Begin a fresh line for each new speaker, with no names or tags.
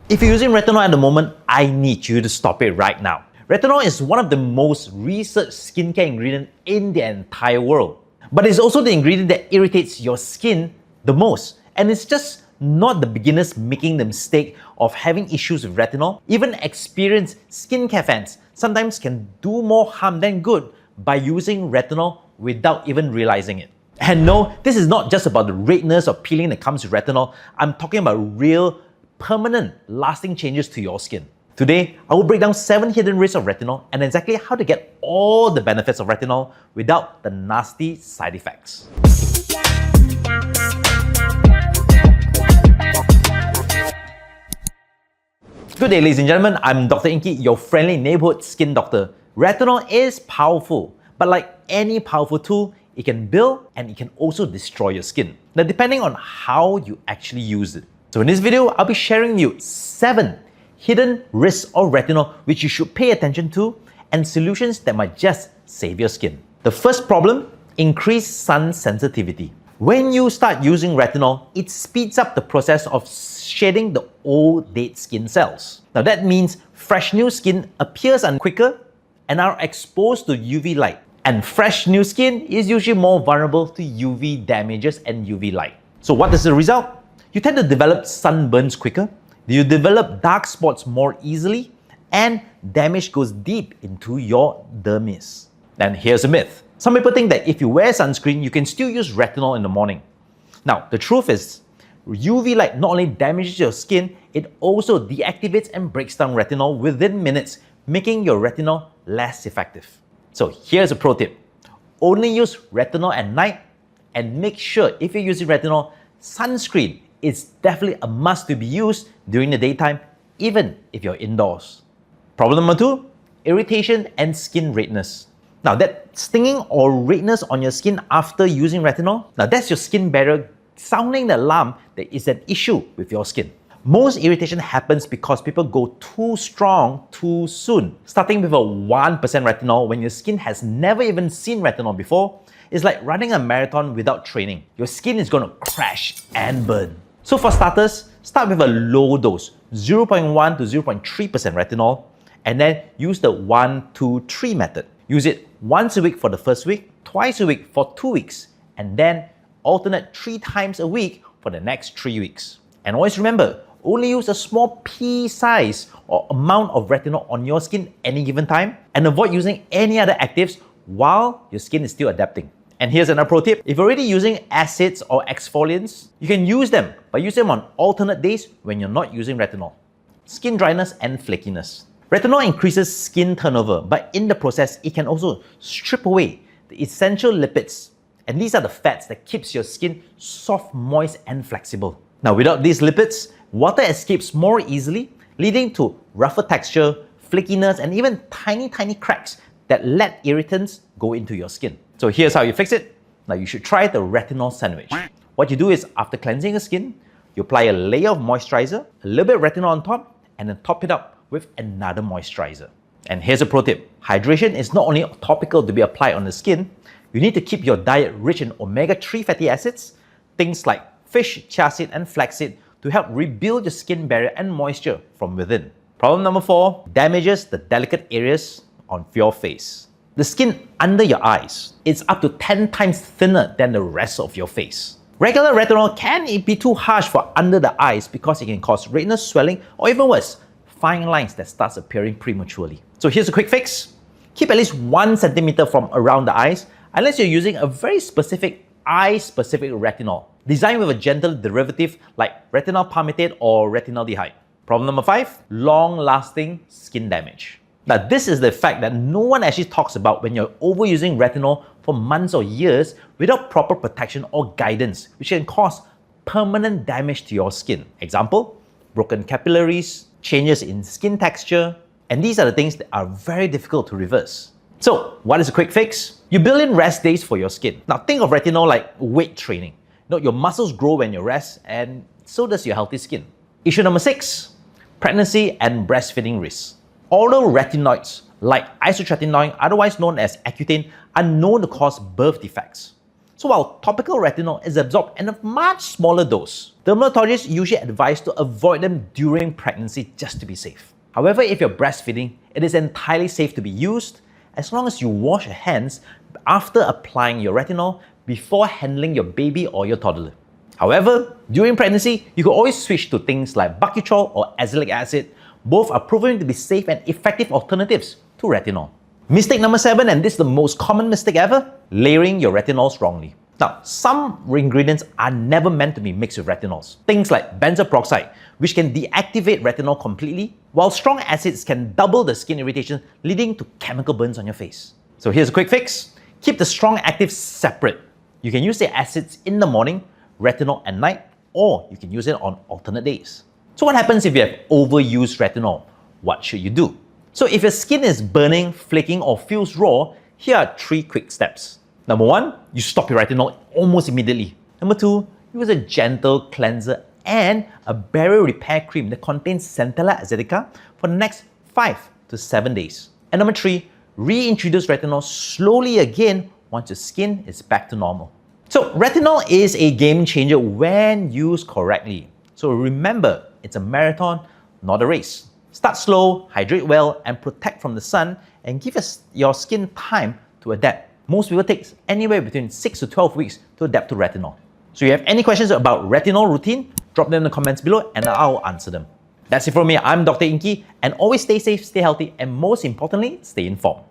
If you're using retinol at the moment, I need you to stop it right now. Retinol is one of the most researched skincare ingredients in the entire world. But it's also the ingredient that irritates your skin the most. And it's just not the beginners making the mistake of having issues with retinol. Even experienced skincare fans sometimes can do more harm than good by using retinol without even realizing it. And no, this is not just about the redness or peeling that comes with retinol. I'm talking about real, permanent, lasting changes to your skin. Today, I will break down 7 hidden risks of retinol and exactly how to get all the benefits of retinol without the nasty side effects. Good day, ladies and gentlemen. I'm Dr. Ingky, your friendly neighborhood skin doctor. Retinol is powerful, but like any powerful tool, it can build and it can also destroy your skin. Now, depending on how you actually use it. So in this video, I'll be sharing with you 7 hidden risks of retinol which you should pay attention to and solutions that might just save your skin. The first problem, increased sun sensitivity. When you start using retinol, it speeds up the process of shedding the old dead skin cells. Now that means fresh new skin appears quicker and are exposed to UV light. And fresh new skin is usually more vulnerable to UV damages and UV light. So what is the result? You tend to develop sunburns quicker, you develop dark spots more easily, and damage goes deep into your dermis. And here's a myth. Some people think that if you wear sunscreen, you can still use retinol in the morning. Now, the truth is, UV light not only damages your skin, it also deactivates and breaks down retinol within minutes, making your retinol less effective. So here's a pro tip. Only use retinol at night, and make sure if you're using retinol, sunscreen is definitely a must to be used during the daytime, even if you're indoors. Problem number 2, irritation and skin redness. Now that stinging or redness on your skin after using retinol, now that's your skin barrier sounding the alarm that is an issue with your skin. Most irritation happens because people go too strong too soon. Starting with a 1% retinol when your skin has never even seen retinol before is like running a marathon without training. Your skin is going to crash and burn. So for starters, start with a low dose, 0.1 to 0.3% retinol, and then use the 1-2-3 method. Use it once a week for the first week, twice a week for 2 weeks, and then alternate 3 times a week for the next 3 weeks. And always remember, only use a small pea size or amount of retinol on your skin any given time, and avoid using any other actives while your skin is still adapting. And here's another pro tip. If you're already using acids or exfoliants, you can use them, but use them on alternate days when you're not using retinol. Skin dryness and flakiness. Retinol increases skin turnover, but in the process, it can also strip away the essential lipids. And these are the fats that keeps your skin soft, moist, and flexible. Now, without these lipids, water escapes more easily, leading to rougher texture, flakiness, and even tiny cracks that let irritants go into your skin. So here's how you fix it. Now you should try the Retinol Sandwich. What you do is, after cleansing your skin, you apply a layer of moisturizer, a little bit of retinol on top, and then top it up with another moisturizer. And here's a pro tip. Hydration is not only topical to be applied on the skin, you need to keep your diet rich in omega-3 fatty acids, things like fish, chia seed, and flaxseed, to help rebuild your skin barrier and moisture from within. Problem number 4, damages the delicate areas on your face. The skin under your eyes is up to 10 times thinner than the rest of your face. Regular retinol can be too harsh for under the eyes because it can cause redness, swelling, or even worse, fine lines that starts appearing prematurely. So here's a quick fix. Keep at least 1 centimeter from around the eyes unless you're using a very specific eye-specific retinol, designed with a gentle derivative like retinol palmitate or retinaldehyde. Problem number 5, long-lasting skin damage. Now, this is the fact that no one actually talks about when you're overusing retinol for months or years without proper protection or guidance, which can cause permanent damage to your skin. Example, broken capillaries, changes in skin texture, and these are the things that are very difficult to reverse. So, what is a quick fix? You build in rest days for your skin. Now, think of retinol like weight training. Your muscles grow when you rest, and so does your healthy skin. Issue number 6, pregnancy and breastfeeding risks. Oral retinoids like isotretinoin, otherwise known as Accutane, are known to cause birth defects. So while topical retinol is absorbed in a much smaller dose, the Dermatologists usually advise to avoid them during pregnancy just to be safe. However, if you're breastfeeding, it is entirely safe to be used as long as you wash your hands after applying your retinol before handling your baby or your toddler. However, during pregnancy, you can always switch to things like Buckytrol or azelaic acid. Both are proven to be safe and effective alternatives to retinol. Mistake number 7, and this is the most common mistake ever, layering your retinols wrongly. Now, some ingredients are never meant to be mixed with retinols. Things like benzoyl peroxide, which can deactivate retinol completely, while strong acids can double the skin irritation, leading to chemical burns on your face. So here's a quick fix. Keep the strong actives separate. You can use the acids in the morning, retinol at night, or you can use it on alternate days. So what happens if you have overused retinol? What should you do? So if your skin is burning, flaking, or feels raw, here are 3 quick steps. Number 1, you stop your retinol almost immediately. Number 2, use a gentle cleanser and a barrier repair cream that contains Centella asiatica for the next 5 to 7 days. And number 3, reintroduce retinol slowly again once your skin is back to normal. So retinol is a game changer when used correctly. So remember, it's a marathon, not a race. Start slow, hydrate well, and protect from the sun, and give your skin time to adapt. Most people take anywhere between 6 to 12 weeks to adapt to retinol. So if you have any questions about retinol routine, drop them in the comments below and I'll answer them. That's it from me. I'm Dr. Ingky, and always stay safe, stay healthy, and most importantly, stay informed.